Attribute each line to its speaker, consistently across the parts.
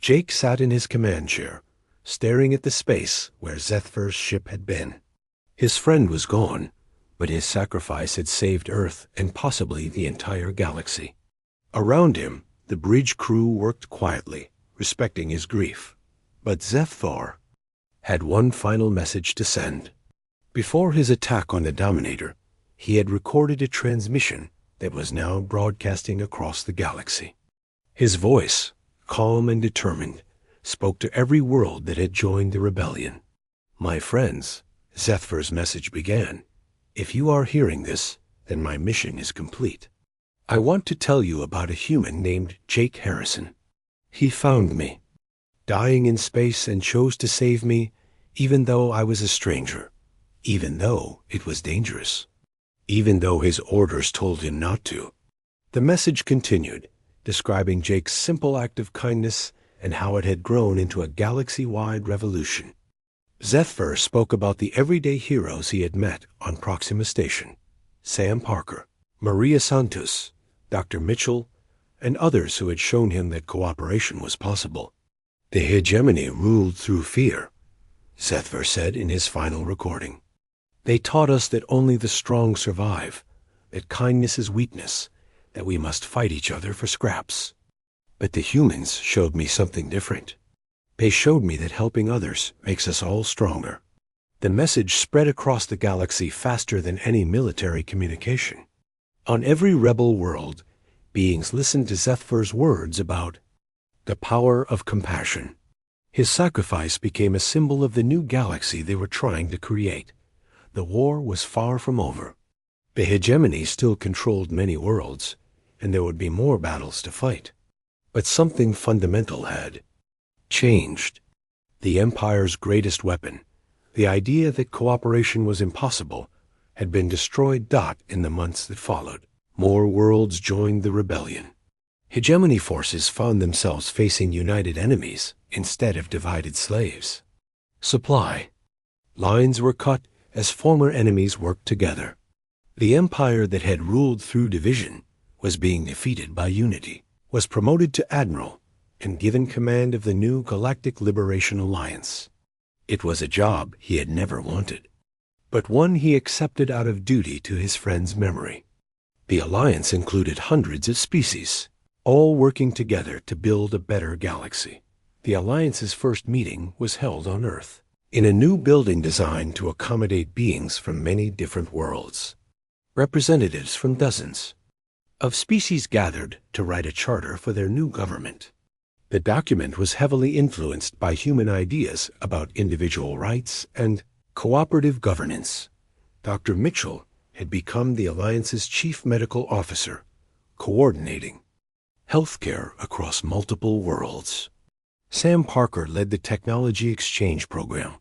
Speaker 1: Jake sat in his command chair, staring at the space where Zethfar's ship had been. His friend was gone, but his sacrifice had saved Earth and possibly the entire galaxy. Around him, the bridge crew worked quietly, respecting his grief. But Zethar had one final message to send. Before his attack on the Dominator, he had recorded a transmission that was now broadcasting across the galaxy. His voice, calm and determined, spoke to every world that had joined the rebellion. "My friends," Zethfar's message began, "if you are hearing this, then my mission is complete. I want to tell you about a human named Jake Harrison. He found me, dying in space, and chose to save me even though I was a stranger, even though it was dangerous, even though his orders told him not to." The message continued, describing Jake's simple act of kindness and how it had grown into a galaxy-wide revolution. Zethar spoke about the everyday heroes he had met on Proxima Station: Sam Parker, Maria Santos, Dr. Mitchell, and others who had shown him that cooperation was possible. "The hegemony ruled through fear," Zethar said in his final recording. "They taught us that only the strong survive, that kindness is weakness, that we must fight each other for scraps. But the humans showed me something different. They showed me that helping others makes us all stronger." The message spread across the galaxy faster than any military communication. On every rebel world, beings listened to Zethfar's words about the power of compassion. His sacrifice became a symbol of the new galaxy they were trying to create. The war was far from over. The hegemony still controlled many worlds, and there would be more battles to fight. But something fundamental had changed. The Empire's greatest weapon, the idea that cooperation was impossible, had been destroyed in the months that followed. More worlds joined the rebellion. Hegemony forces found themselves facing united enemies instead of divided slaves. Supply lines were cut as former enemies worked together. The empire that had ruled through division was being defeated by unity, was promoted to admiral, and given command of the new Galactic Liberation Alliance. It was a job he had never wanted, but one he accepted out of duty to his friend's memory. The alliance included hundreds of species, all working together to build a better galaxy. The alliance's first meeting was held on Earth, in a new building designed to accommodate beings from many different worlds. Representatives from dozens of species gathered to write a charter for their new government. The document was heavily influenced by human ideas about individual rights and cooperative governance. Dr. Mitchell had become the Alliance's chief medical officer, coordinating healthcare across multiple worlds. Sam Parker led the technology exchange program,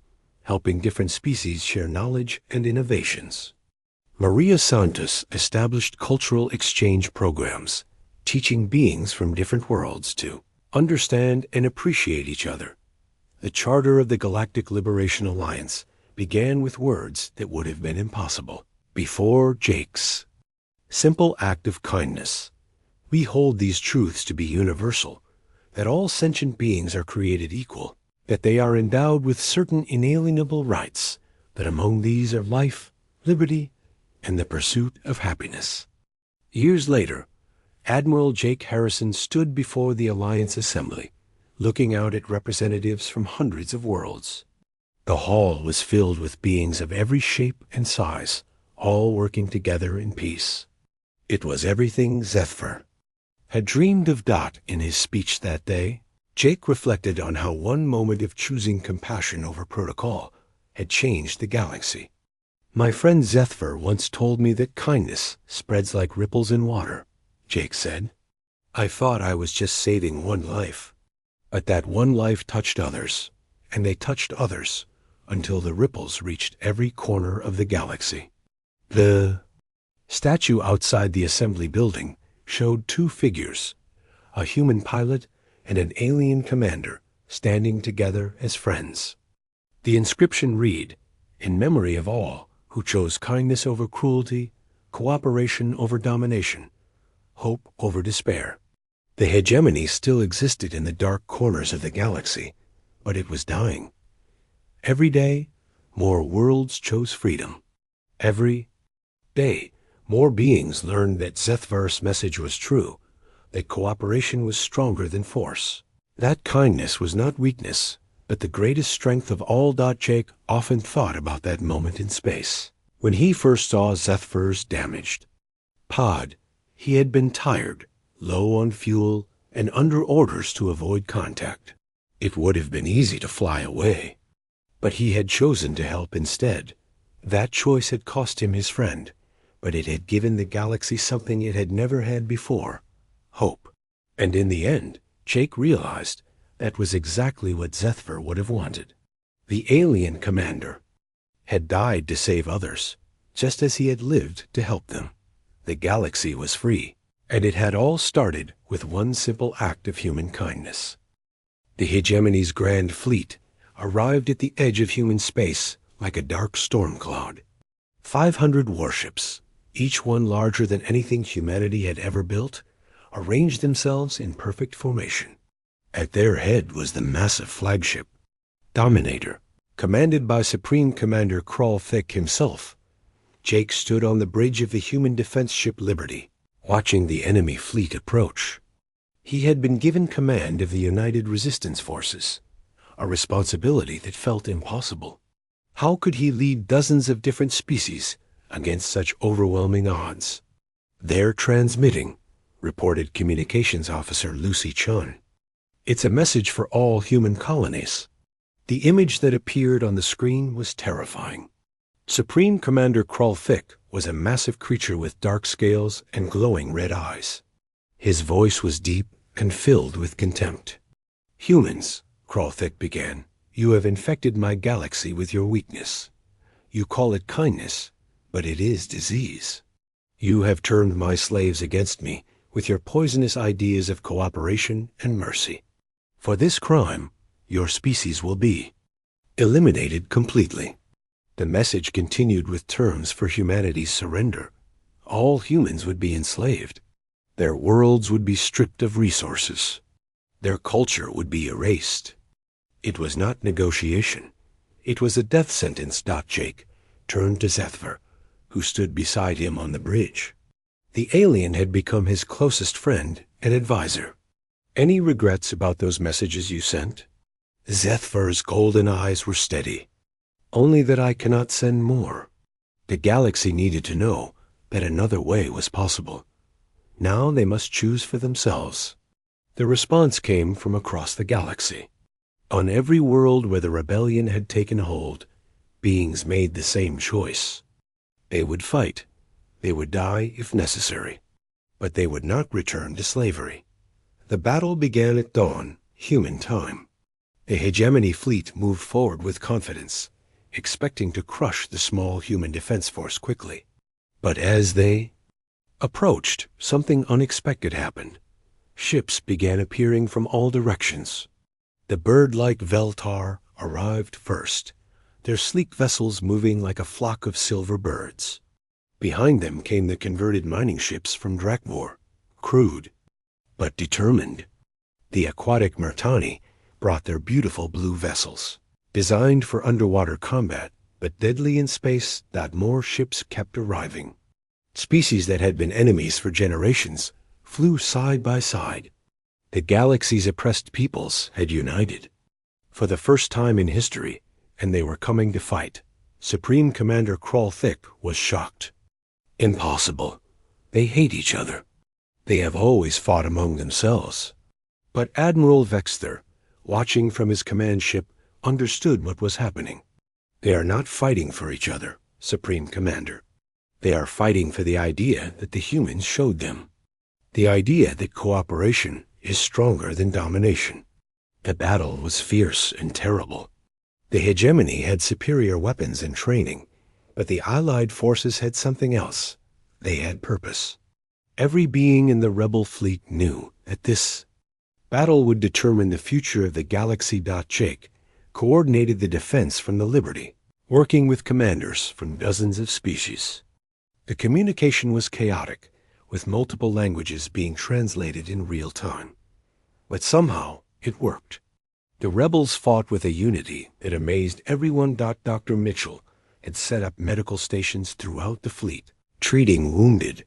Speaker 1: helping different species share knowledge and innovations. Maria Santos established cultural exchange programs, teaching beings from different worlds to understand and appreciate each other. The charter of the Galactic Liberation Alliance began with words that would have been impossible before Jake's simple act of kindness. We hold these truths to be universal, that all sentient beings are created equal, that they are endowed with certain inalienable rights, that among these are life, liberty, and the pursuit of happiness. Years later, Admiral Jake Harrison stood before the Alliance Assembly, looking out at representatives from hundreds of worlds. The hall was filled with beings of every shape and size, all working together in peace. It was everything Zethar had dreamed of. In his speech that day, Jake reflected on how one moment of choosing compassion over protocol had changed the galaxy. "My friend Zethar once told me that kindness spreads like ripples in water," Jake said. "I thought I was just saving one life, but that one life touched others, and they touched others, until the ripples reached every corner of the galaxy." The statue outside the assembly building showed two figures, a human pilot and an alien commander, standing together as friends. The inscription read, "In memory of all who chose kindness over cruelty, cooperation over domination, hope over despair." The hegemony still existed in the dark corners of the galaxy, but it was dying. Every day, more worlds chose freedom. Every day, more beings learned that Zethvar's message was true, that cooperation was stronger than force. That kindness was not weakness, but the greatest strength of all. Jake often thought about that moment in space, when he first saw Zethvar's damaged pod. He had been tired, low on fuel, and under orders to avoid contact. It would have been easy to fly away, but he had chosen to help instead. That choice had cost him his friend, but it had given the galaxy something it had never had before: hope. And in the end, Jake realized that was exactly what Zethvar would have wanted. The alien commander had died to save others, just as he had lived to help them. The galaxy was free, and it had all started with one simple act of human kindness. The hegemony's grand fleet arrived at the edge of human space like a dark storm cloud. 500 warships, each one larger than anything humanity had ever built, arranged themselves in perfect formation. At their head was the massive flagship, Dominator, commanded by Supreme Commander Krall himself. Jake stood on the bridge of the human defense ship Liberty, watching the enemy fleet approach. He had been given command of the United Resistance Forces, a responsibility that felt impossible. How could he lead dozens of different species against such overwhelming odds? "They're transmitting," reported Communications Officer Lucy Chun. "It's a message for all human colonies." The image that appeared on the screen was terrifying. Supreme Commander Krall was a massive creature with dark scales and glowing red eyes. His voice was deep and filled with contempt. "Humans," Krall began, "you have infected my galaxy with your weakness. You call it kindness, but it is disease. You have turned my slaves against me with your poisonous ideas of cooperation and mercy. For this crime, your species will be eliminated completely." The message continued with terms for humanity's surrender. All humans would be enslaved. Their worlds would be stripped of resources. Their culture would be erased. It was not negotiation. It was a death sentence. Jake turned to Zethvar, who stood beside him on the bridge. The alien had become his closest friend and advisor. "Any regrets about those messages you sent?" Zethvar's golden eyes were steady. "Only that I cannot send more. The galaxy needed to know that another way was possible. Now they must choose for themselves." The response came from across the galaxy. On every world where the rebellion had taken hold, beings made the same choice. They would fight. They would die if necessary. But they would not return to slavery. The battle began at dawn, human time. The hegemony fleet moved forward with confidence, expecting to crush the small human defense force quickly. But as they approached, something unexpected happened. Ships began appearing from all directions. The bird-like Veltar arrived first, their sleek vessels moving like a flock of silver birds. Behind them came the converted mining ships from Drakvor, crude but determined. The aquatic Murtani brought their beautiful blue vessels, designed for underwater combat, but deadly in space. More ships kept arriving. Species that had been enemies for generations flew side by side. The galaxy's oppressed peoples had united. For the first time in history, and they were coming to fight. Supreme Commander Krall was shocked. "Impossible. They hate each other. They have always fought among themselves." But Admiral Vexter, watching from his command ship, understood what was happening. "They are not fighting for each other, Supreme Commander. They are fighting for the idea that the humans showed them. The idea that cooperation is stronger than domination." The battle was fierce and terrible. The hegemony had superior weapons and training, but the Allied forces had something else. They had purpose. Every being in the rebel fleet knew that this battle would determine the future of the galaxy. Jake coordinated the defense from the Liberty, working with commanders from dozens of species. The communication was chaotic, with multiple languages being translated in real time. But somehow, it worked. The rebels fought with a unity that amazed everyone. Dr. Mitchell had set up medical stations throughout the fleet, treating wounded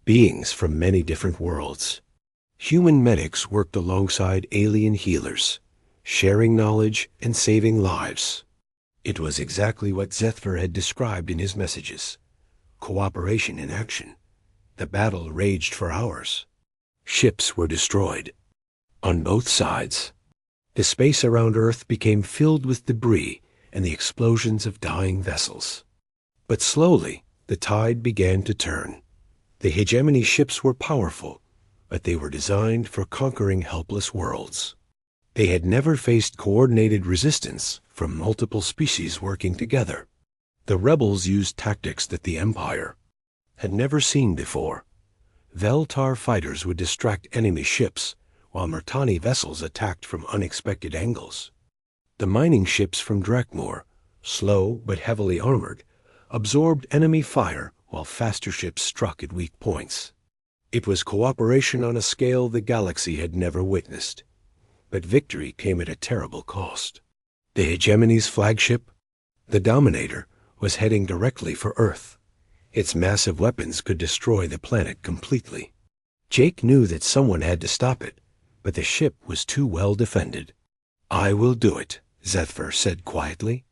Speaker 1: beings from many different worlds. Human medics worked alongside alien healers, sharing knowledge and saving lives. It was exactly what Zethver had described in his messages. Cooperation in action. The battle raged for hours. Ships were destroyed. On both sides. The space around Earth became filled with debris and the explosions of dying vessels. But slowly, the tide began to turn. The hegemony ships were powerful, but they were designed for conquering helpless worlds. They had never faced coordinated resistance from multiple species working together. The rebels used tactics that the Empire had never seen before. Veltar fighters would distract enemy ships, while Murtani vessels attacked from unexpected angles. The mining ships from Drakmor, slow but heavily armored, absorbed enemy fire while faster ships struck at weak points. It was cooperation on a scale the galaxy had never witnessed. But victory came at a terrible cost. The hegemony's flagship, the Dominator, was heading directly for Earth. Its massive weapons could destroy the planet completely. Jake knew that someone had to stop it, but the ship was too well defended. "I will do it," Zethver said quietly.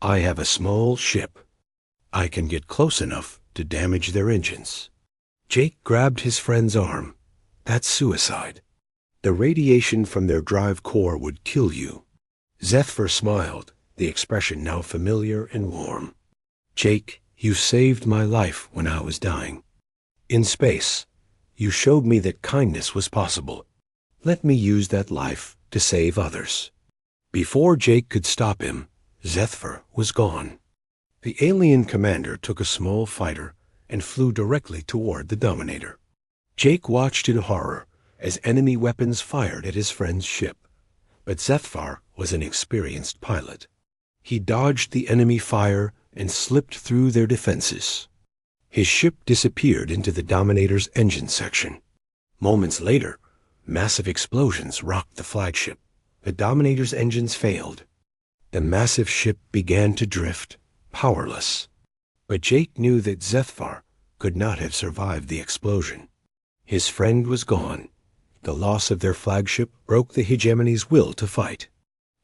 Speaker 1: "I have a small ship. I can get close enough to damage their engines." Jake grabbed his friend's arm. "That's suicide. The radiation from their drive core would kill you." Zethver smiled, the expression now familiar and warm. "Jake, you saved my life when I was dying. In space, you showed me that kindness was possible. Let me use that life to save others." Before Jake could stop him, Zethver was gone. The alien commander took a small fighter and flew directly toward the Dominator. Jake watched in horror as enemy weapons fired at his friend's ship. But Zethvar was an experienced pilot. He dodged the enemy fire and slipped through their defenses. His ship disappeared into the Dominator's engine section. Moments later, massive explosions rocked the flagship. The Dominator's engines failed. The massive ship began to drift, powerless. But Jake knew that Zethvar could not have survived the explosion. His friend was gone. The loss of their flagship broke the hegemony's will to fight.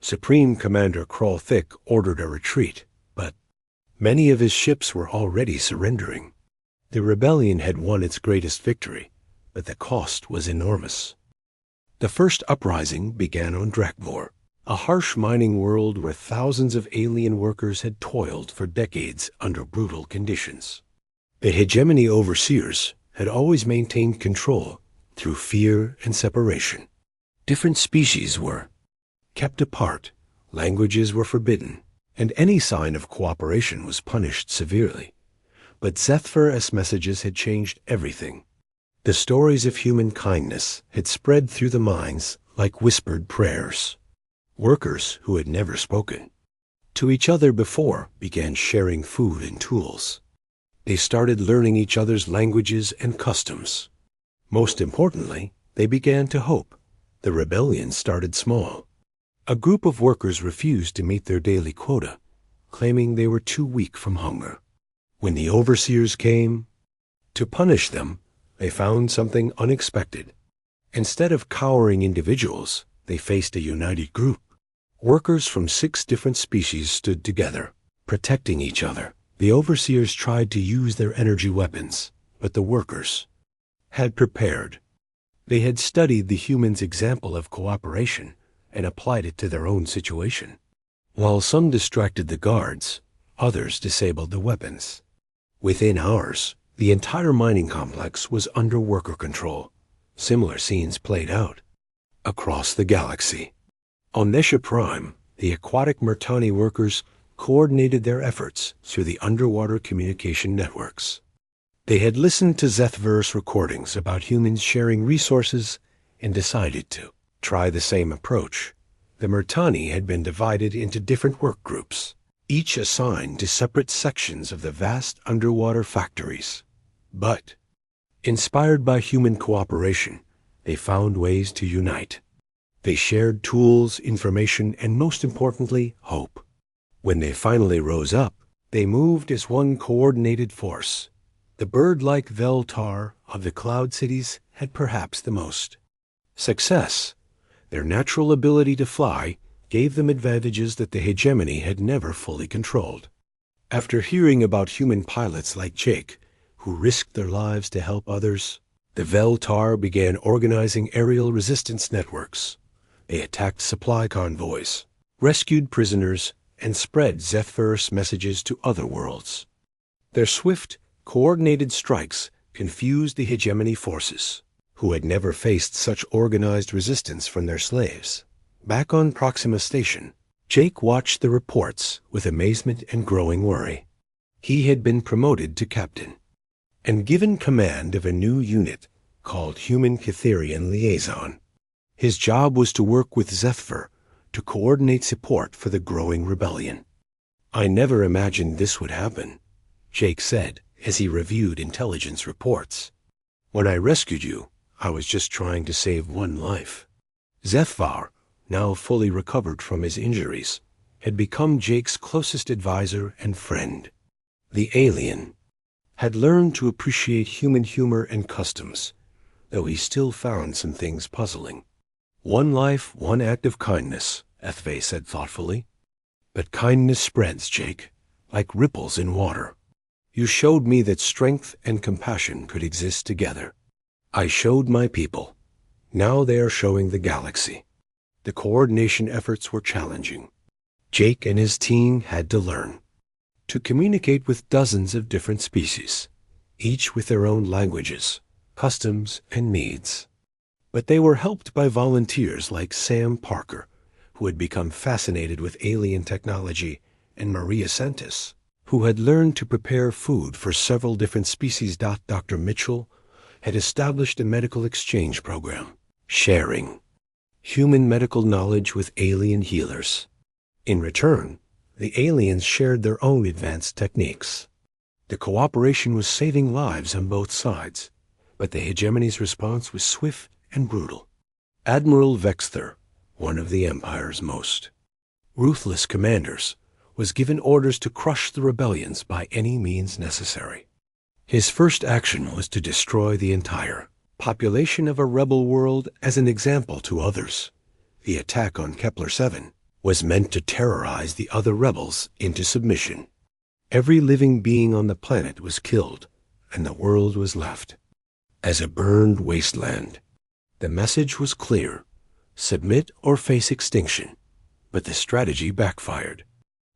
Speaker 1: Supreme Commander Kralthik ordered a retreat, but many of his ships were already surrendering. The rebellion had won its greatest victory, but the cost was enormous. The first uprising began on Drakmor, a harsh mining world where thousands of alien workers had toiled for decades under brutal conditions. The hegemony overseers had always maintained control through fear and separation. Different species were kept apart, languages were forbidden, and any sign of cooperation was punished severely. But Zethvar's messages had changed everything. The stories of human kindness had spread through the mines like whispered prayers. Workers who had never spoken to each other before began sharing food and tools. They started learning each other's languages and customs. Most importantly, they began to hope. The rebellion started small. A group of workers refused to meet their daily quota, claiming they were too weak from hunger. When the overseers came to punish them, they found something unexpected. Instead of cowering individuals, they faced a united group. Workers from 6 different species stood together, protecting each other. The overseers tried to use their energy weapons, but the workers had prepared. They had studied the humans' example of cooperation and applied it to their own situation. While some distracted the guards, others disabled the weapons. Within hours, the entire mining complex was under worker control. Similar scenes played out across the galaxy. On Nesha Prime, the aquatic Murtani workers coordinated their efforts through the underwater communication networks. They had listened to Zethver's recordings about humans sharing resources and decided to try the same approach. The Murtani had been divided into different work groups, each assigned to separate sections of the vast underwater factories. But Inspired by human cooperation, they found ways to unite. They shared tools, information, and most importantly, hope. When they finally rose up, they moved as one coordinated force. The bird-like Veltar of the Cloud Cities had perhaps the most. Success, their natural ability to fly, gave them advantages that the hegemony had never fully controlled. After hearing about human pilots like Jake, who risked their lives to help others, the Veltar began organizing aerial resistance networks. They attacked supply convoys, rescued prisoners, and spread Zephyrs messages to other worlds. Their swift, coordinated strikes confused the hegemony forces, who had never faced such organized resistance from their slaves. Back on Proxima Station, Jake watched the reports with amazement and growing worry. He had been promoted to captain and given command of a new unit called Human Catherian Liaison. His job was to work with Zephyr to coordinate support for the growing rebellion. "I never imagined this would happen," Jake said as he reviewed intelligence reports. "When I rescued you, I was just trying to save one life." Zephyr, now fully recovered from his injuries, had become Jake's closest advisor and friend. The alien had learned to appreciate human humor and customs, though he still found some things puzzling. "One life, one act of kindness," HFY said thoughtfully. "But kindness spreads, Jake, like ripples in water. You showed me that strength and compassion could exist together. I showed my people. Now they are showing the galaxy." The coordination efforts were challenging. Jake and his team had to learn to communicate with dozens of different species, each with their own languages, customs, and needs. But they were helped by volunteers like Sam Parker, who had become fascinated with alien technology, and Maria Santos, who had learned to prepare food for several different species. Dr. Mitchell had established a medical exchange program, sharing human medical knowledge with alien healers. In return, the aliens shared their own advanced techniques. The cooperation was saving lives on both sides, but the hegemony's response was swift and brutal. Admiral Vexter, one of the Empire's most ruthless commanders, was given orders to crush the rebellions by any means necessary. His first action was to destroy the entire population of a rebel world as an example to others. The attack on Kepler 7 was meant to terrorize the other rebels into submission. Every living being on the planet was killed, and the world was left as a burned wasteland. The message was clear: submit or face extinction. But the strategy backfired.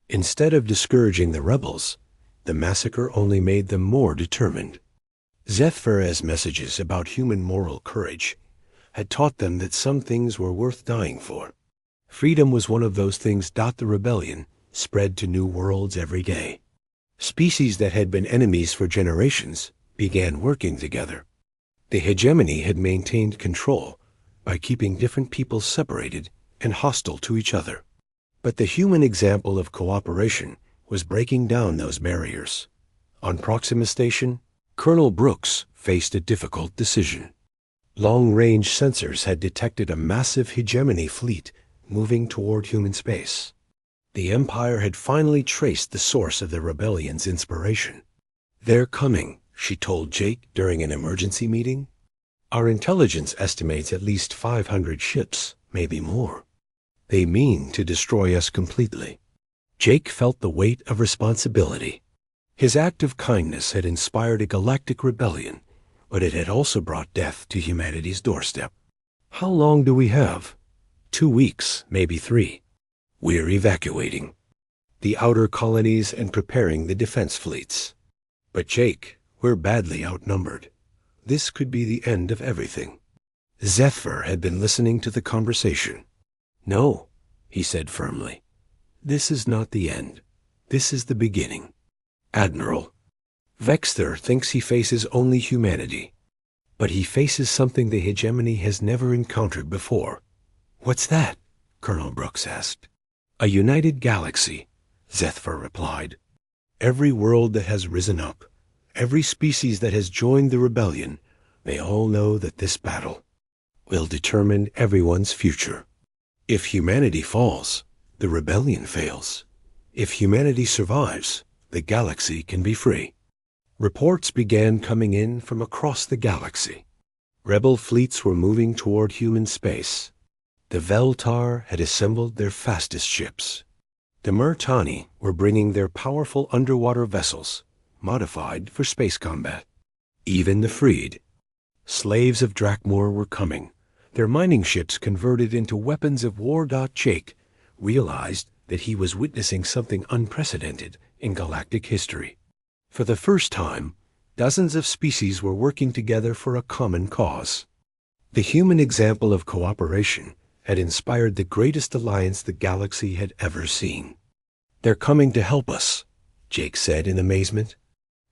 Speaker 1: Instead of discouraging the rebels, the massacre only made them more determined. Zephyrs' messages about human moral courage had taught them that some things were worth dying for. Freedom was one of those things. The rebellion spread to new worlds every day. Species that had been enemies for generations began working together. The hegemony had maintained control by keeping different peoples separated and hostile to each other. But the human example of cooperation was breaking down those barriers. On Proxima Station, Colonel Brooks faced a difficult decision. Long-range sensors had detected a massive hegemony fleet moving toward human space. The Empire had finally traced the source of the rebellion's inspiration. "They're coming," she told Jake during an emergency meeting. "Our intelligence estimates at least 500 ships, maybe more. They mean to destroy us completely." Jake felt the weight of responsibility. His act of kindness had inspired a galactic rebellion, but it had also brought death to humanity's doorstep. "How long do we have?" 2 weeks, maybe 3. "We're evacuating the outer colonies and preparing the defense fleets." "But Jake, we're badly outnumbered. This could be the end of everything." Zephyr had been listening to the conversation. "No," he said firmly. "This is not the end. This is the beginning. Admiral, Vexter thinks he faces only humanity, but he faces something the hegemony has never encountered before." "What's that?" Colonel Brooks asked. "A united galaxy," Zephyr replied. "Every world that has risen up, every species that has joined the rebellion, They all know that this battle will determine everyone's future. If humanity falls, the rebellion fails. If humanity survives, the galaxy can be free. Reports began coming in from across the galaxy. Rebel fleets were moving toward human space. The Veltar had assembled their fastest ships. The Murtani were bringing their powerful underwater vessels, modified for space combat. Even the freed, slaves of Drakmor, were coming. Their mining ships converted into weapons of war. Jake realized that he was witnessing something unprecedented in galactic history. For the first time, dozens of species were working together for a common cause. The human example of cooperation had inspired the greatest alliance the galaxy had ever seen. "They're coming to help us," Jake said in amazement.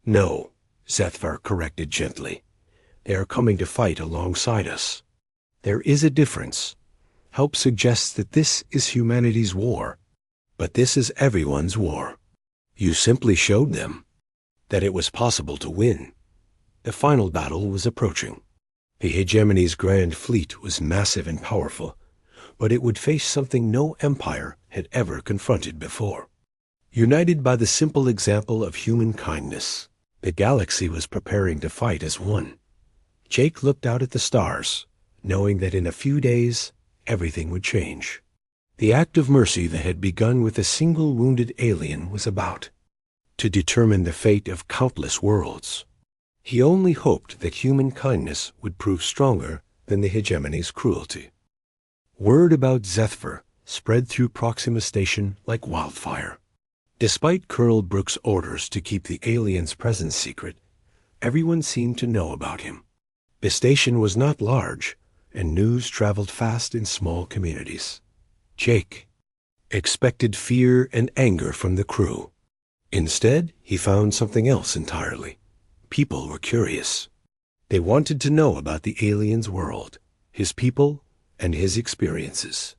Speaker 1: "No," Zethvar corrected gently. "They are coming to fight alongside us. There is a difference. Help suggests that this is humanity's war, but this is everyone's war. You simply showed them that it was possible to win." The final battle was approaching. The hegemony's grand fleet was massive and powerful, but it would face something no empire had ever confronted before. United by the simple example of human kindness, the galaxy was preparing to fight as one. Jake looked out at the stars, knowing that in a few days, everything would change. The act of mercy that had begun with a single wounded alien was about to determine the fate of countless worlds. He only hoped that human kindness would prove stronger than the hegemony's cruelty. Word about Zethvar spread through Proxima Station like wildfire. Despite Colonel Brooks' orders to keep the alien's presence secret, everyone seemed to know about him. The station was not large, and news traveled fast in small communities. Jake expected fear and anger from the crew. Instead, he found something else entirely. People were curious. They wanted to know about the alien's world, his people, and his experiences.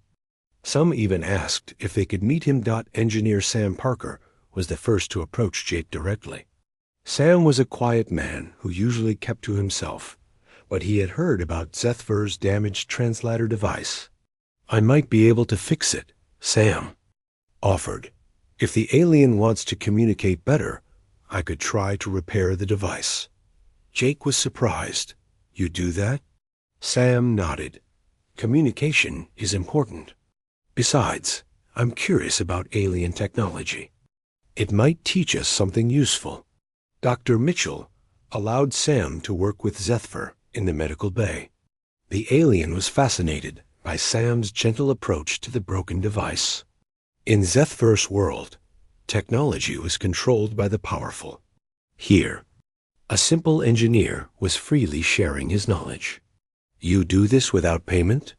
Speaker 1: Some even asked if they could meet him. Engineer Sam Parker was the first to approach Jake directly. Sam was a quiet man who usually kept to himself, but he had heard about Zethvar's damaged translator device. "I might be able to fix it," Sam offered. "If the alien wants to communicate better, I could try to repair the device." Jake was surprised. "You do that?" Sam nodded. "Communication is important. Besides, I'm curious about alien technology. It might teach us something useful." Dr. Mitchell allowed Sam to work with Zethvar in the medical bay. The alien was fascinated by Sam's gentle approach to the broken device. In Zethvar's world, technology was controlled by the powerful. Here, a simple engineer was freely sharing his knowledge. "You do this without payment?"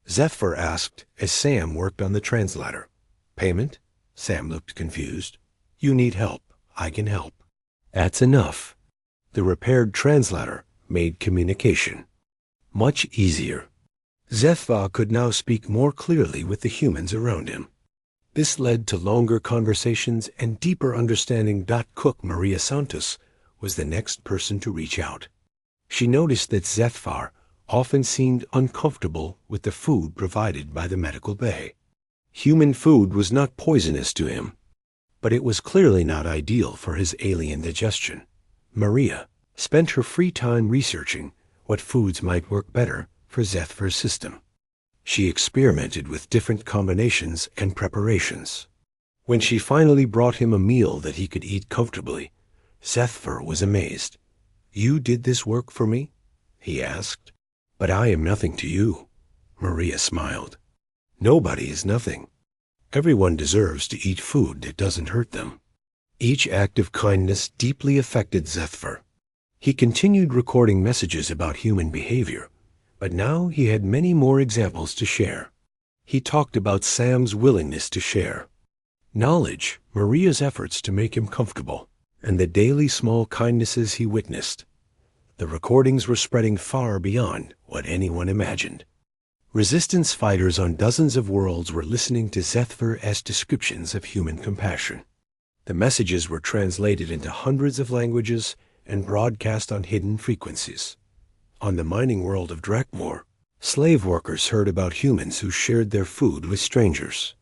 Speaker 1: Zethvar asked as Sam worked on the translator. "Payment?" Sam looked confused. "You need help. I can help." That's enough. The repaired translator made communication much easier. Zethvar could now speak more clearly with the humans around him. This led to longer conversations and deeper understanding. Cook Maria Santos was the next person to reach out. She noticed that Zethvar often seemed uncomfortable with the food provided by the medical bay. Human food was not poisonous to him, but it was clearly not ideal for his alien digestion. Maria spent her free time researching what foods might work better for Zethvar's system. She experimented with different combinations and preparations. When she finally brought him a meal that he could eat comfortably, Zethvar was amazed. "You did this work for me?" he asked. "But I am nothing to you," Maria smiled. "Nobody is nothing. Everyone deserves to eat food that doesn't hurt them." Each act of kindness deeply affected Zethvar. He continued recording messages about human behavior, but now he had many more examples to share. He talked about Sam's willingness to share knowledge, Maria's efforts to make him comfortable, and the daily small kindnesses he witnessed. The recordings were spreading far beyond what anyone imagined. Resistance fighters on dozens of worlds were listening to Zethvar's descriptions of human compassion. The messages were translated into hundreds of languages and broadcast on hidden frequencies. On the mining world of Drakmor, slave workers heard about humans who shared their food with strangers.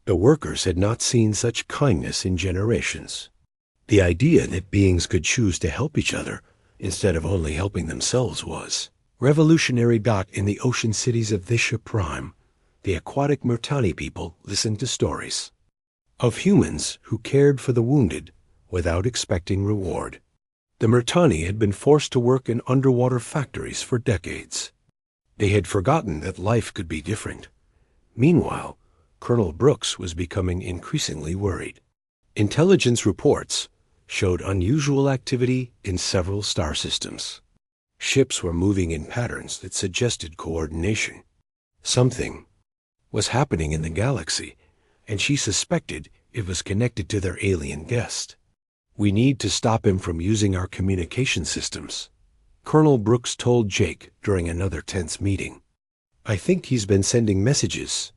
Speaker 1: The workers had not seen such kindness in generations. The idea that beings could choose to help each other instead of only helping themselves was revolutionary. In the ocean cities of Visha Prime, the aquatic Murtani people listened to stories of humans who cared for the wounded without expecting reward. The Murtani had been forced to work in underwater factories for decades. They had forgotten that life could be different. Meanwhile, Colonel Brooks was becoming increasingly worried. Intelligence reports showed unusual activity in several star systems. Ships were moving in patterns that suggested coordination. Something was happening in the galaxy, and she suspected it was connected to their alien guest. "We need to stop him from using our communication systems," Colonel Brooks told Jake during another tense meeting. "I think he's been sending messages."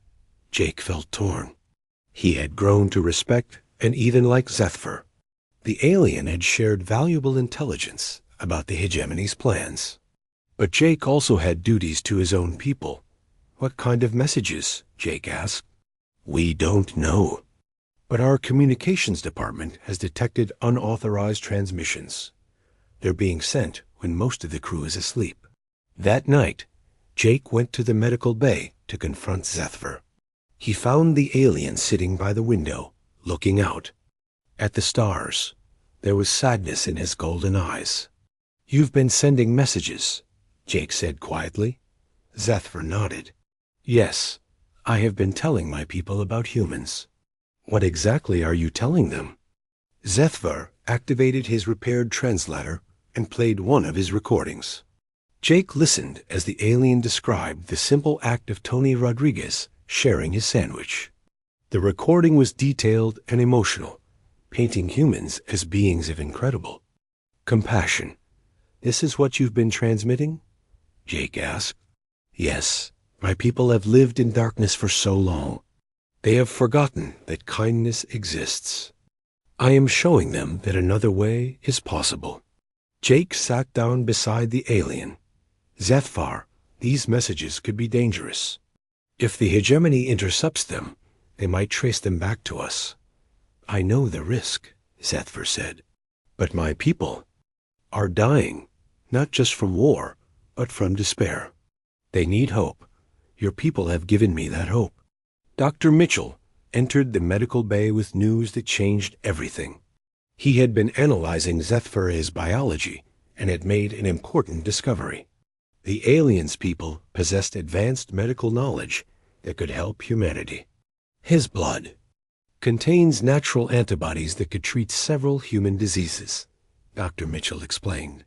Speaker 1: Jake felt torn. He had grown to respect and even like Zethfer. The alien had shared valuable intelligence about the hegemony's plans. But Jake also had duties to his own people. "What kind of messages?" Jake asked. "We don't know. But our communications department has detected unauthorized transmissions. They're being sent when most of the crew is asleep." That night, Jake went to the medical bay to confront Zethfer. He found the alien sitting by the window, looking out at the stars. There was sadness in his golden eyes. "You've been sending messages," Jake said quietly. Zethfer nodded. "Yes, I have been telling my people about humans." "What exactly are you telling them?" Zethfer activated his repaired translator and played one of his recordings. Jake listened as the alien described the simple act of Tony Rodriguez sharing his sandwich. The recording was detailed and emotional, painting humans as beings of incredible compassion. "This is what you've been transmitting?" Jake asked. "Yes, my people have lived in darkness for so long. They have forgotten that kindness exists. I am showing them that another way is possible." Jake sat down beside the alien. "Zethfar, these messages could be dangerous. If the hegemony intercepts them, they might trace them back to us." "I know the risk," Zethfer said. "But my people are dying, not just from war, but from despair. They need hope. Your people have given me that hope." Dr. Mitchell entered the medical bay with news that changed everything. He had been analyzing Zethfer's biology and had made an important discovery. The aliens' people possessed advanced medical knowledge that could help humanity. His blood contains natural antibodies that could treat several human diseases, Dr. Mitchell explained.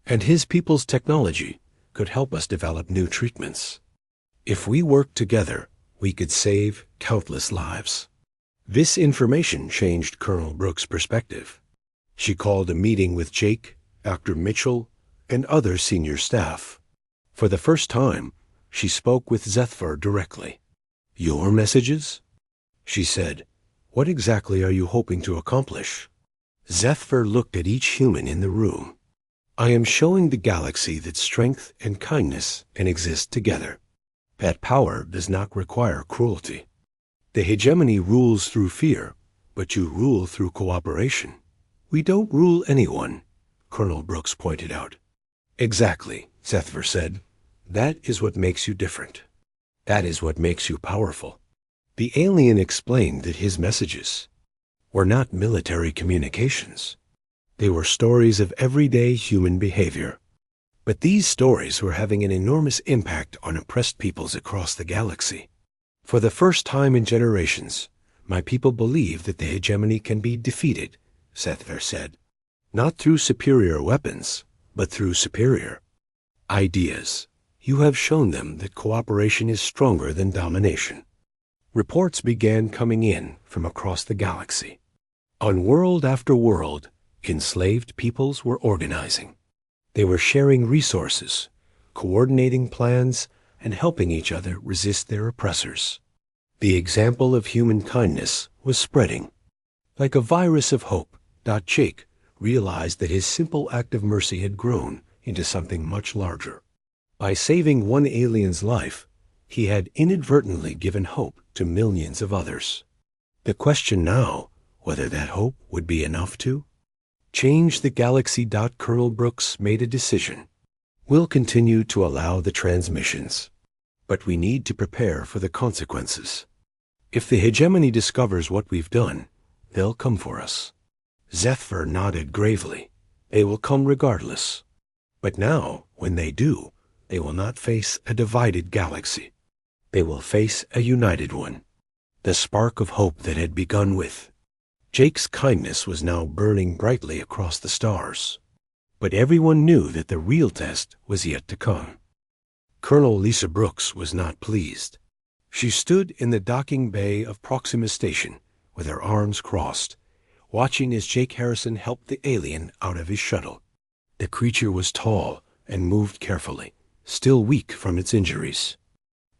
Speaker 1: And his people's technology could help us develop new treatments. If we worked together, we could save countless lives. This information changed Colonel Brooks' perspective. She called a meeting with Jake, Dr. Mitchell, and other senior staff. For the first time, she spoke with Zethfer directly. "Your messages?" she said. "What exactly are you hoping to accomplish?" Zethfer looked at each human in the room. "I am showing the galaxy that strength and kindness can exist together. That power does not require cruelty. The hegemony rules through fear, but you rule through cooperation." "We don't rule anyone," Colonel Brooks pointed out. "Exactly," Zethfer said. "That is what makes you different. That is what makes you powerful." The alien explained that his messages were not military communications. They were stories of everyday human behavior. But these stories were having an enormous impact on oppressed peoples across the galaxy. "For the first time in generations, my people believe that the hegemony can be defeated," Zethfer said. "Not through superior weapons, but through superior ideas. You have shown them that cooperation is stronger than domination." Reports began coming in from across the galaxy. On world after world, enslaved peoples were organizing. They were sharing resources, coordinating plans, and helping each other resist their oppressors. The example of human kindness was spreading. Like a virus of hope, Jake realized that his simple act of mercy had grown into something much larger. By saving one alien's life, he had inadvertently given hope to millions of others. The question now, whether that hope would be enough to change the galaxy. Colonel Brooks made a decision. We'll continue to allow the transmissions, but we need to prepare for the consequences. If the hegemony discovers what we've done, they'll come for us. Zethver nodded gravely. They will come regardless. But now, when they do, they will not face a divided galaxy. They will face a united one. The spark of hope that had begun with Jake's kindness was now burning brightly across the stars. But everyone knew that the real test was yet to come. Colonel Lisa Brooks was not pleased. She stood in the docking bay of Proxima Station with her arms crossed, watching as Jake Harrison helped the alien out of his shuttle. The creature was tall and moved carefully, still weak from its injuries.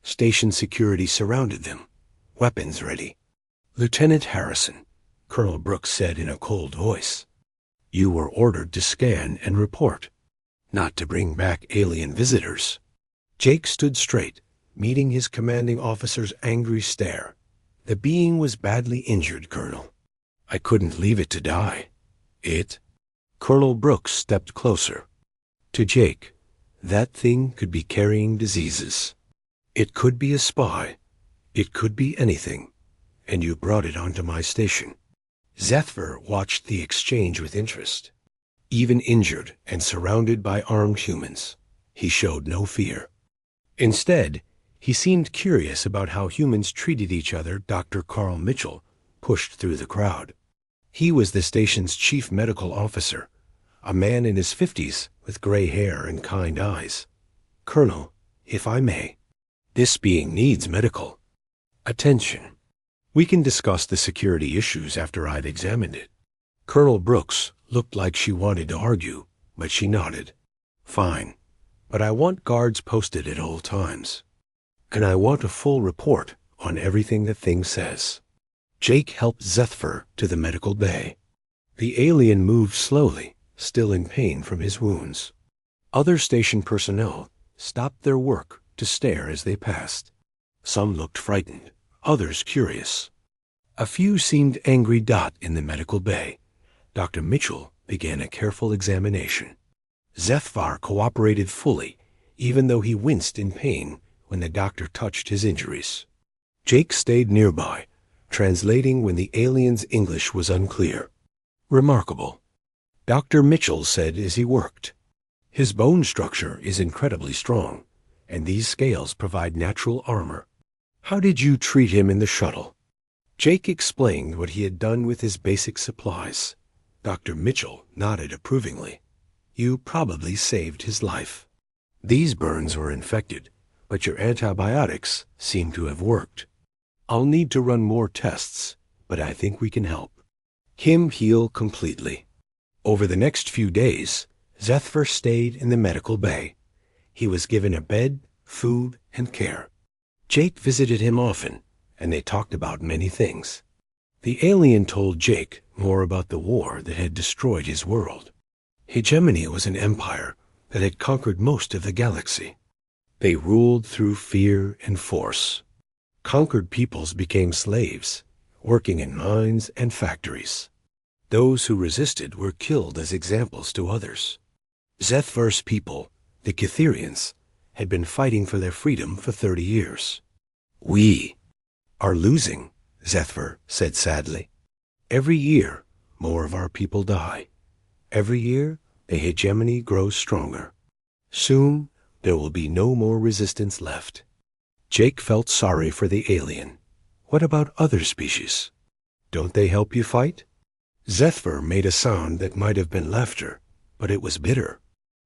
Speaker 1: Station security surrounded them, weapons ready. "Lieutenant Harrison," Colonel Brooks said in a cold voice, "you were ordered to scan and report, not to bring back alien visitors." Jake stood straight, meeting his commanding officer's angry stare. "The being was badly injured, Colonel. I couldn't leave it to die." "It?" Colonel Brooks stepped closer. To Jake, that thing could be carrying diseases. It could be a spy. It could be anything. And you brought it onto my station. Zethver watched the exchange with interest. Even injured and surrounded by armed humans, he showed no fear. Instead, he seemed curious about how humans treated each other. Dr. Carl Mitchell pushed through the crowd. He was the station's chief medical officer, a man in his 50s with gray hair and kind eyes. "Colonel, if I may, this being needs medical attention. We can discuss the security issues after I've examined it." Colonel Brooks looked like she wanted to argue, but she nodded. "Fine, but I want guards posted at all times. And I want a full report on everything the thing says." Jake helped Zethver to the medical bay. The alien moved slowly, still in pain from his wounds. Other station personnel stopped their work to stare as they passed. Some looked frightened, others curious. A few seemed angry. In the medical bay, Dr. Mitchell began a careful examination. Zethvar cooperated fully, even though he winced in pain when the doctor touched his injuries. Jake stayed nearby, translating when the alien's English was unclear. "Remarkable," Dr. Mitchell said as he worked. "His bone structure is incredibly strong, and these scales provide natural armor. How did you treat him in the shuttle?" Jake explained what he had done with his basic supplies. Dr. Mitchell nodded approvingly. "You probably saved his life. These burns were infected, but your antibiotics seem to have worked. I'll need to run more tests, but I think we can help him heal completely." Over the next few days, Zethver stayed in the medical bay. He was given a bed, food, and care. Jake visited him often, and they talked about many things. The alien told Jake more about the war that had destroyed his world. Hegemony was an empire that had conquered most of the galaxy. They ruled through fear and force. Conquered peoples became slaves, working in mines and factories. Those who resisted were killed as examples to others. Zethver's people, the Cytherians, had been fighting for their freedom for 30 years. "We are losing," Zethver said sadly. "Every year, more of our people die. Every year, the hegemony grows stronger. Soon, there will be no more resistance left." Jake felt sorry for the alien. "What about other species? Don't they help you fight?" Zethver made a sound that might have been laughter, but it was bitter.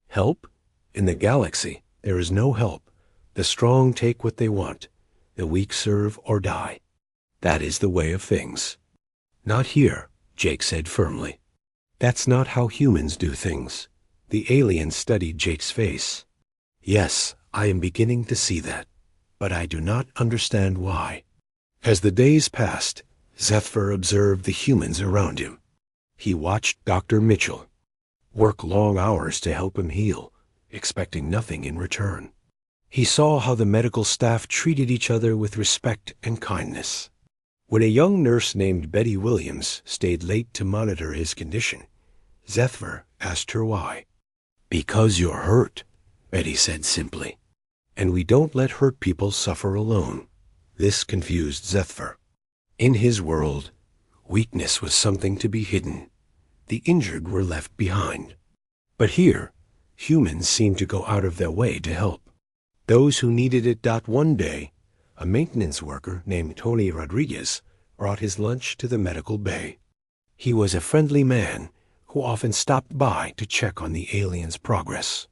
Speaker 1: "Help? In the galaxy, there is no help. The strong take what they want. The weak serve or die. That is the way of things." "Not here," Jake said firmly. "That's not how humans do things." The alien studied Jake's face. "Yes, I am beginning to see that, but I do not understand why." As the days passed, Zethver observed the humans around him. He watched Dr. Mitchell work long hours to help him heal, expecting nothing in return. He saw how the medical staff treated each other with respect and kindness. When a young nurse named Betty Williams stayed late to monitor his condition, Zethver asked her why. "Because you're hurt," Betty said simply. "And we don't let hurt people suffer alone." This confused Zethver. In his world, weakness was something to be hidden. The injured were left behind. But here, humans seemed to go out of their way to help those who needed it. One day, a maintenance worker named Tony Rodriguez brought his lunch to the medical bay. He was a friendly man who often stopped by to check on the aliens' progress.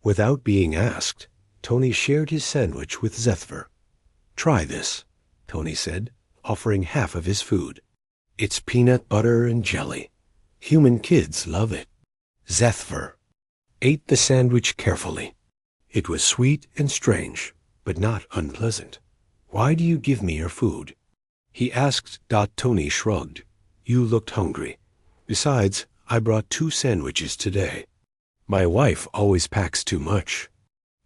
Speaker 1: Without being asked, Tony shared his sandwich with Zethver. "Try this," Tony said, offering half of his food. "It's peanut butter and jelly. Human kids love it." Zethver ate the sandwich carefully. It was sweet and strange, but not unpleasant. "Why do you give me your food?" he asked. Tony shrugged. "You looked hungry. Besides, I brought 2 sandwiches today. My wife always packs too much."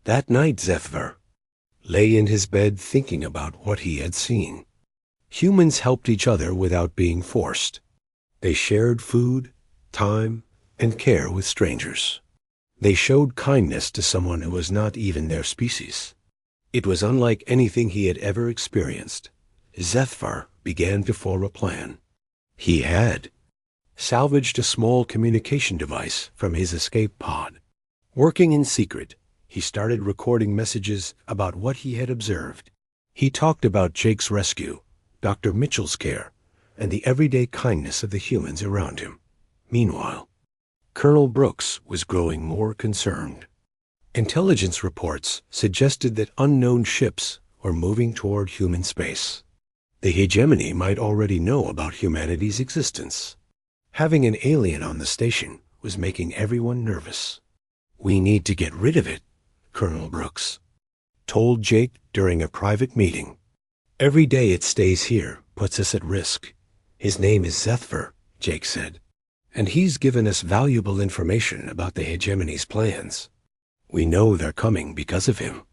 Speaker 1: That night Zethver lay in his bed thinking about what he had seen. Humans helped each other without being forced. They shared food, time, and care with strangers. They showed kindness to someone who was not even their species. It was unlike anything he had ever experienced. Zethver began to form a plan. He had salvaged a small communication device from his escape pod. Working in secret, he started recording messages about what he had observed. He talked about Jake's rescue, Dr. Mitchell's care, and the everyday kindness of the humans around him. Meanwhile, Colonel Brooks was growing more concerned. Intelligence reports suggested that unknown ships were moving toward human space. The hegemony might already know about humanity's existence. Having an alien on the station was making everyone nervous. "We need to get rid of it," Colonel Brooks told Jake during a private meeting. "Every day it stays here puts us at risk." "His name is Zethver," Jake said, "and he's given us valuable information about the hegemony's plans. We know they're coming because of him."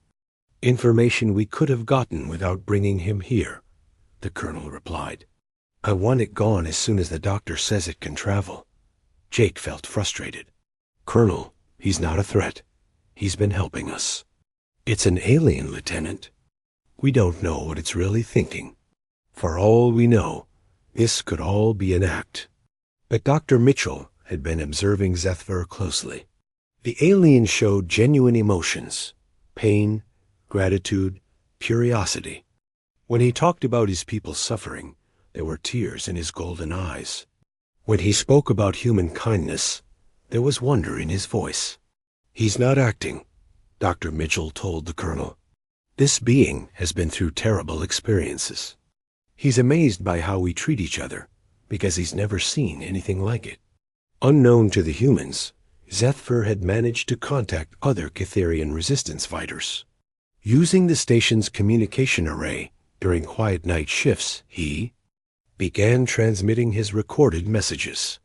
Speaker 1: "Information we could have gotten without bringing him here," the colonel replied. "I want it gone as soon as the doctor says it can travel." Jake felt frustrated. "Colonel, he's not a threat. He's been helping us." "It's an alien, Lieutenant. We don't know what it's really thinking. For all we know, this could all be an act." But Dr. Mitchell had been observing Zethver closely. The alien showed genuine emotions: pain, gratitude, curiosity. When he talked about his people's suffering, there were tears in his golden eyes. When he spoke about human kindness, there was wonder in his voice. "He's not acting," Dr. Mitchell told the colonel. "This being has been through terrible experiences. He's amazed by how we treat each other, because he's never seen anything like it." Unknown to the humans, Zethver had managed to contact other Catherian resistance fighters. Using the station's communication array during quiet night shifts, he began transmitting his recorded messages.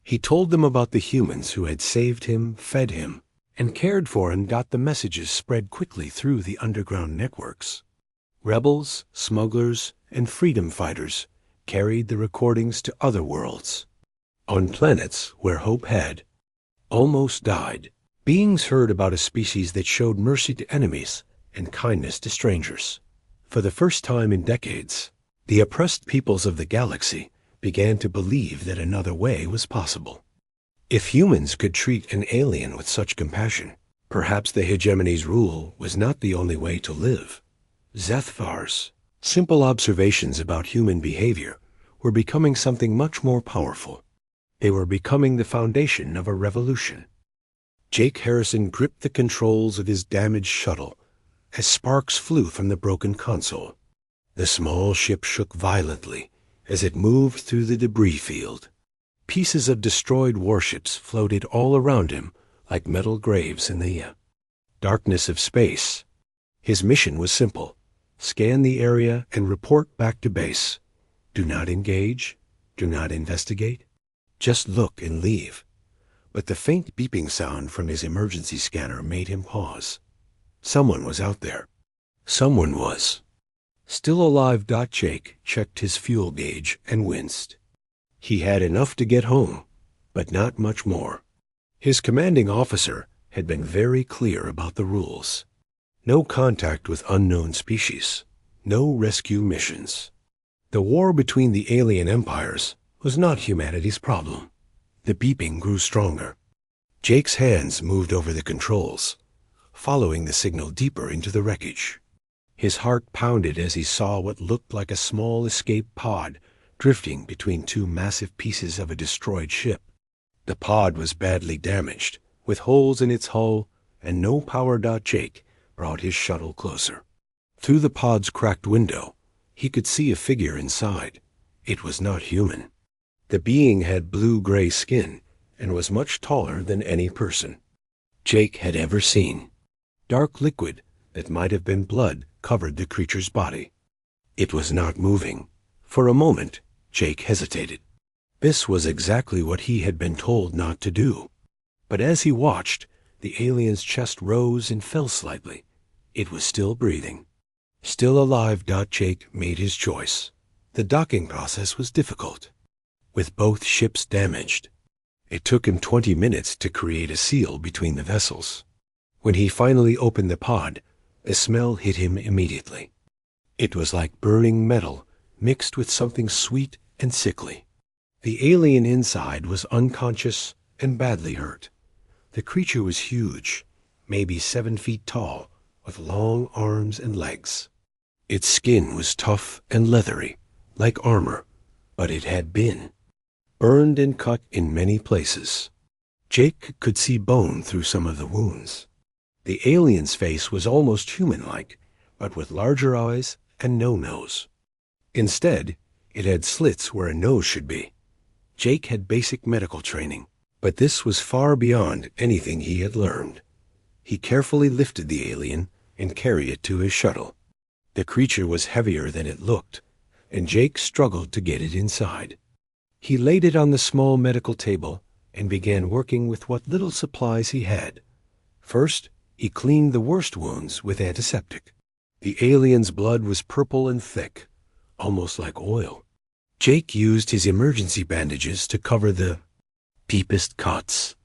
Speaker 1: He told them about the humans who had saved him, fed him, and cared for him. The messages spread quickly through the underground networks. Rebels, smugglers, and freedom fighters carried the recordings to other worlds. On planets where hope had almost died, beings heard about a species that showed mercy to enemies and kindness to strangers. For the first time in decades, the oppressed peoples of the galaxy began to believe that another way was possible. If humans could treat an alien with such compassion, perhaps the hegemony's rule was not the only way to live. Zethvar's simple observations about human behavior were becoming something much more powerful. They were becoming the foundation of a revolution. Jake Harrison gripped the controls of his damaged shuttle as sparks flew from the broken console. The small ship shook violently as it moved through the debris field. Pieces of destroyed warships floated all around him like metal graves in the darkness of space. His mission was simple: scan the area and report back to base. Do not engage. Do not investigate. Just look and leave. But the faint beeping sound from his emergency scanner made him pause. Someone was out there. Someone was. Still alive. Jake checked his fuel gauge and winced. He had enough to get home, but not much more. His commanding officer had been very clear about the rules. No contact with unknown species. No rescue missions. The war between the alien empires was not humanity's problem. The beeping grew stronger. Jake's hands moved over the controls, following the signal deeper into the wreckage. His heart pounded as he saw what looked like a small escape pod drifting between two massive pieces of a destroyed ship. The pod was badly damaged, with holes in its hull, and no power. Jake brought his shuttle closer. Through the pod's cracked window, he could see a figure inside. It was not human. The being had blue-gray skin and was much taller than any person Jake had ever seen. Dark liquid that might have been blood covered the creature's body. It was not moving. For a moment, Jake hesitated. This was exactly what he had been told not to do. But as he watched, the alien's chest rose and fell slightly. It was still breathing. Still alive. Jake made his choice. The docking process was difficult, with both ships damaged. It took him 20 minutes to create a seal between the vessels. When he finally opened the pod, the smell hit him immediately. It was like burning metal mixed with something sweet and sickly. The alien inside was unconscious and badly hurt. The creature was huge, maybe 7 feet tall, with long arms and legs. Its skin was tough and leathery, like armor, but it had been burned and cut in many places. Jake could see bone through some of the wounds. The alien's face was almost human-like, but with larger eyes and no nose. Instead, it had slits where a nose should be. Jake had basic medical training, but this was far beyond anything he had learned. He carefully lifted the alien and carried it to his shuttle. The creature was heavier than it looked, and Jake struggled to get it inside. He laid it on the small medical table and began working with what little supplies he had. First, he cleaned the worst wounds with antiseptic. The alien's blood was purple and thick, almost like oil. Jake used his emergency bandages to cover the deepest cuts.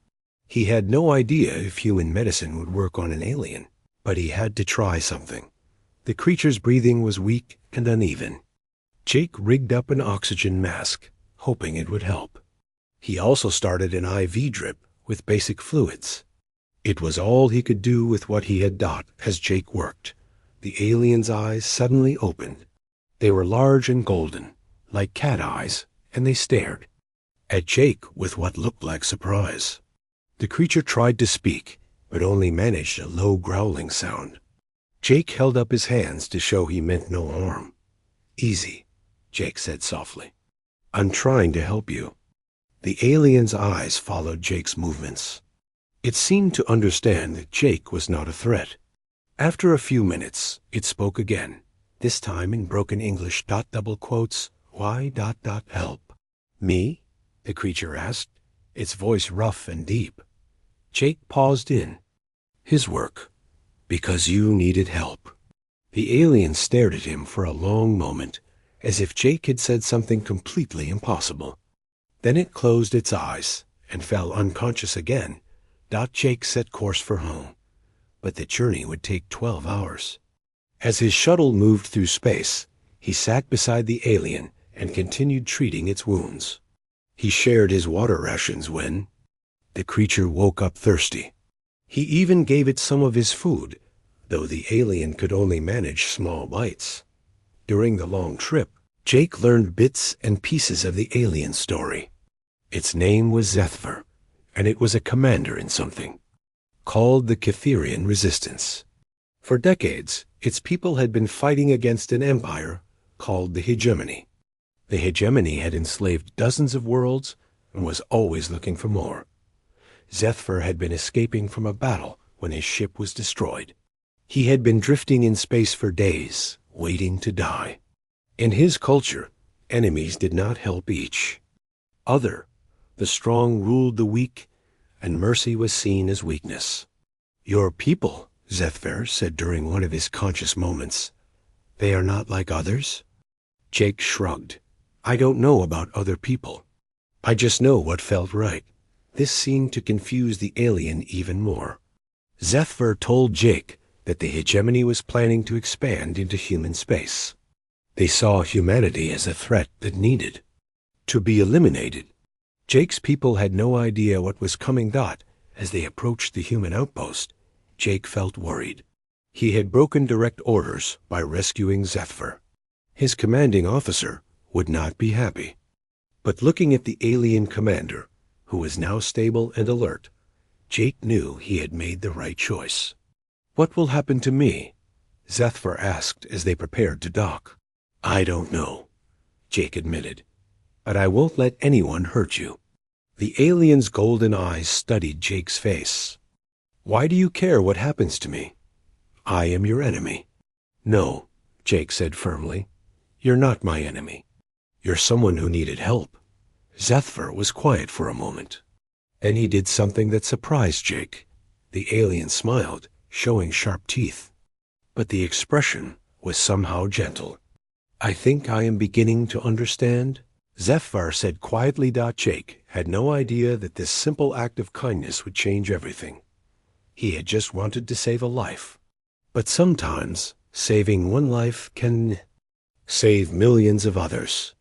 Speaker 1: He had no idea if human medicine would work on an alien, but he had to try something. The creature's breathing was weak and uneven. Jake rigged up an oxygen mask, hoping it would help. He also started an IV drip with basic fluids. It was all he could do with what he had got as Jake worked. The alien's eyes suddenly opened. They were large and golden, like cat eyes, and they stared at Jake with what looked like surprise. The creature tried to speak, but only managed a low growling sound. Jake held up his hands to show he meant no harm. "Easy," Jake said softly. "I'm trying to help you." The alien's eyes followed Jake's movements. It seemed to understand that Jake was not a threat. After a few minutes, it spoke again, this time in broken English. Double quotes, "Why help?" "Me?" the creature asked, its voice rough and deep. Jake paused in his work. "Because you needed help." The alien stared at him for a long moment, as if Jake had said something completely impossible. Then it closed its eyes and fell unconscious again. Jake set course for home, but the journey would take 12 hours. As his shuttle moved through space, he sat beside the alien and continued treating its wounds. He shared his water rations when the creature woke up thirsty. He even gave it some of his food, though the alien could only manage small bites. During the long trip, Jake learned bits and pieces of the alien story. Its name was Zethver, and it was a commander in something called the Catherian Resistance. For decades, its people had been fighting against an empire called the Hegemony. The Hegemony had enslaved dozens of worlds and was always looking for more. Zethver had been escaping from a battle when his ship was destroyed. He had been drifting in space for days, waiting to die. In his culture, enemies did not help each other. The strong ruled the weak, and mercy was seen as weakness. "Your people," Zethver said during one of his conscious moments, "they are not like others?" Jake shrugged. "I don't know about other people. I just know what felt right." This seemed to confuse the alien even more. Zethver told Jake that the hegemony was planning to expand into human space. They saw humanity as a threat that needed to be eliminated. Jake's people had no idea what was coming. As they approached the human outpost, Jake felt worried. He had broken direct orders by rescuing Zethver. His commanding officer would not be happy. But looking at the alien commander, who was now stable and alert, Jake knew he had made the right choice. "What will happen to me?" Zethver asked as they prepared to dock. "I don't know," Jake admitted, "but I won't let anyone hurt you." The alien's golden eyes studied Jake's face. "Why do you care what happens to me? I am your enemy." "No," Jake said firmly. "You're not my enemy. You're someone who needed help." Zethver was quiet for a moment. Then he did something that surprised Jake. The alien smiled, showing sharp teeth. But the expression was somehow gentle. "I think I am beginning to understand," Zethver said quietly. Jake had no idea that this simple act of kindness would change everything. He had just wanted to save a life. But sometimes saving one life can save millions of others.